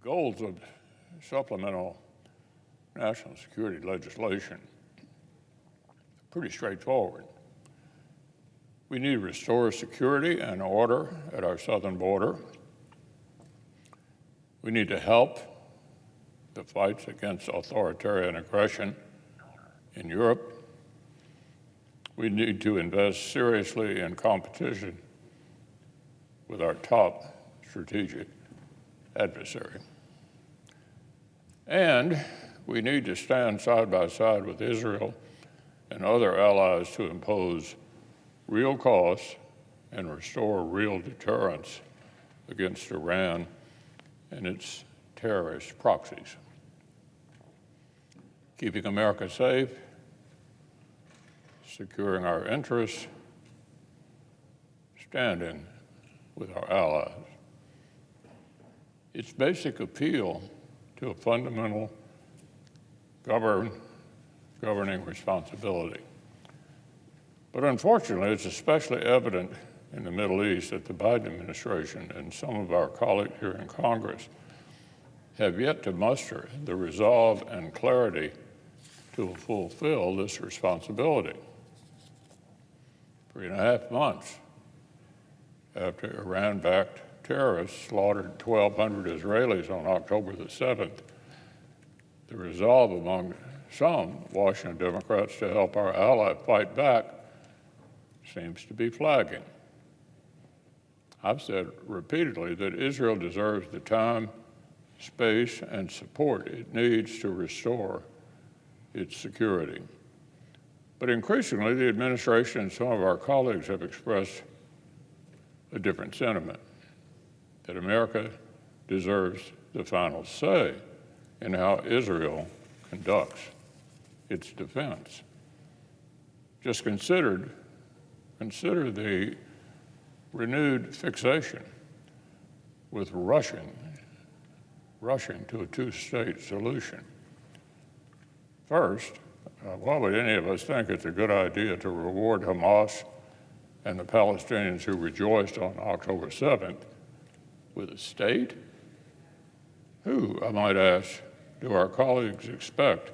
goals of supplemental national security legislation are pretty straightforward. We need to restore security and order at our southern border. We need to help the fights against authoritarian aggression in Europe. We need to invest seriously in competition with our top strategic adversary. And we need to stand side by side with Israel and other allies to impose real costs and restore real deterrence against Iran and its terrorist proxies. Keeping America safe, securing our interests, standing with our allies. Its basic appeal to a fundamental governing responsibility. But unfortunately, it's especially evident in the Middle East that the Biden administration and some of our colleagues here in Congress have yet to muster the resolve and clarity to fulfill this responsibility. 3.5 months after Iran-backed terrorists slaughtered 1,200 Israelis on October the 7th, the resolve among some Washington Democrats to help our ally fight back seems to be flagging. I've said repeatedly that Israel deserves the time, space, and support it needs to restore its security. But increasingly, the administration and some of our colleagues have expressed a different sentiment, that America deserves the final say in how Israel conducts its defense. Just consider the renewed fixation with rushing to a two-state solution. First, why would any of us think it's a good idea to reward Hamas and the Palestinians who rejoiced on October 7th with a state? Who, I might ask, do our colleagues expect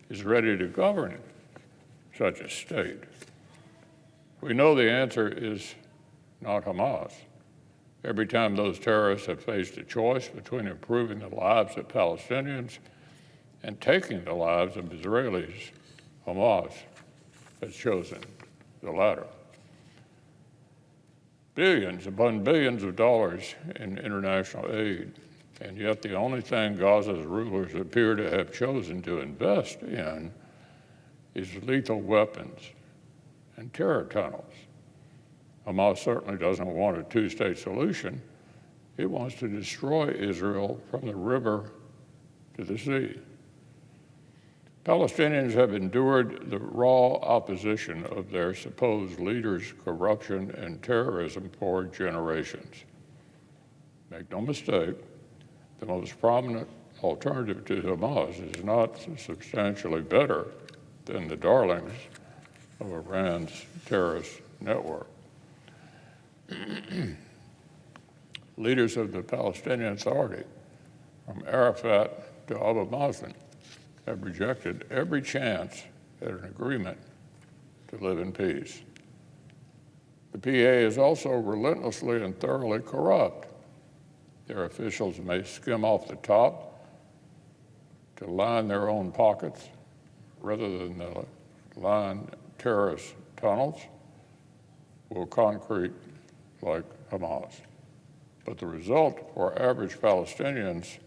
is ready to govern such a state? We know the answer is not Hamas. Every time those terrorists have faced a choice between improving the lives of Palestinians and taking the lives of Israelis, Hamas has chosen the latter. Billions upon billions of dollars in international aid, and yet the only thing Gaza's rulers appear to have chosen to invest in is lethal weapons and terror tunnels. Hamas certainly doesn't want a two-state solution. It wants to destroy Israel from the river to the sea. Palestinians have endured the raw opposition of their supposed leaders' corruption and terrorism for generations. Make no mistake, the most prominent alternative to Hamas is not substantially better than the darlings of Iran's terrorist network. Leaders of the Palestinian Authority, from Arafat to Abu Mazen, have rejected every chance at an agreement to live in peace. The PA is also relentlessly and thoroughly corrupt. Their officials may skim off the top to line their own pockets rather than line terrorist tunnels will concrete like Hamas. But the result for average Palestinians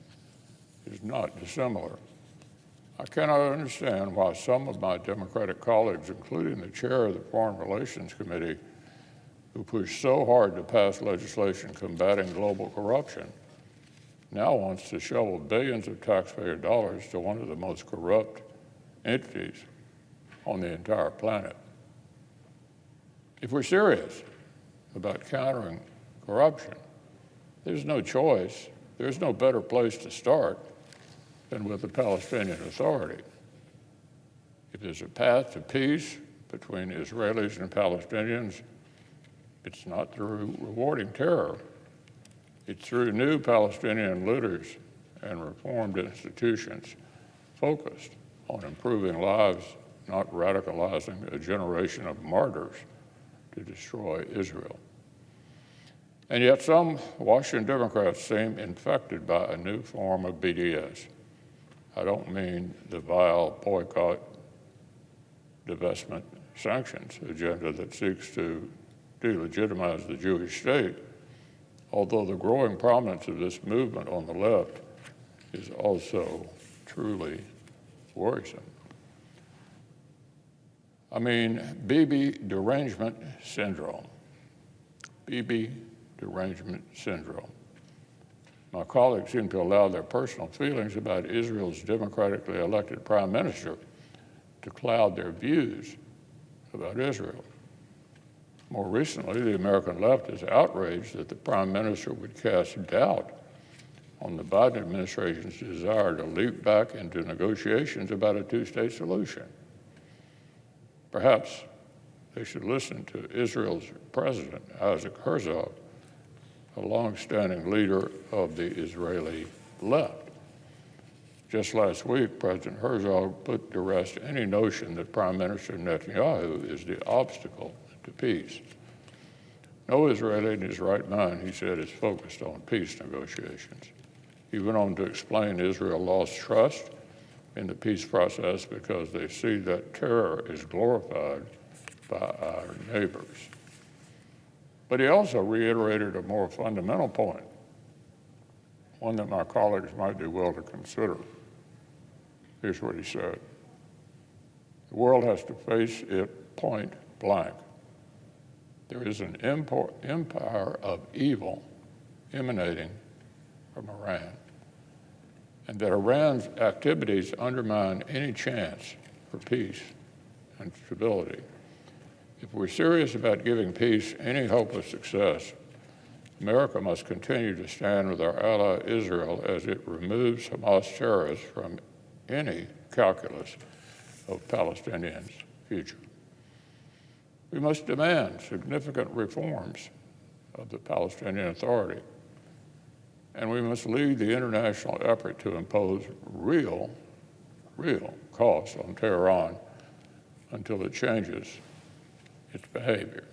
is not dissimilar. I cannot understand why some of my Democratic colleagues, including the chair of the Foreign Relations Committee, who pushed so hard to pass legislation combating global corruption, now wants to shovel billions of taxpayer dollars to one of the most corrupt entities on the entire planet. If we're serious about countering corruption, there's no choice, there's no better place to start than with the Palestinian Authority. If there's a path to peace between Israelis and Palestinians, it's not through rewarding terror. It's through new Palestinian leaders and reformed institutions focused on improving lives, not radicalizing a generation of martyrs to destroy Israel. And yet some Washington Democrats seem infected by a new form of BDS. I don't mean the vile boycott, divestment, sanctions agenda that seeks to delegitimize the Jewish state, although the growing prominence of this movement on the left is also truly worrisome. I mean, Bibi derangement syndrome. Bibi derangement syndrome. My colleagues seem to allow their personal feelings about Israel's democratically elected prime minister to cloud their views about Israel. More recently, the American left is outraged that the prime minister would cast doubt on the Biden administration's desire to leap back into negotiations about a two-state solution. Perhaps they should listen to Israel's president, Isaac Herzog, a long-standing leader of the Israeli left. Just last week, President Herzog put to rest any notion that Prime Minister Netanyahu is the obstacle to peace. No Israeli in his right mind, he said, is focused on peace negotiations. He went on to explain Israel lost trust in the peace process because they see that terror is glorified by our neighbors. But he also reiterated a more fundamental point, one that my colleagues might do well to consider. Here's what he said. The world has to face it point blank. There is an empire of evil emanating from Iran, and that Iran's activities undermine any chance for peace and stability. If we're serious about giving peace any hope of success, America must continue to stand with our ally Israel as it removes Hamas terrorists from any calculus of Palestinians' future. We must demand significant reforms of the Palestinian Authority, and we must lead the international effort to impose real costs on Tehran until it changes its behavior.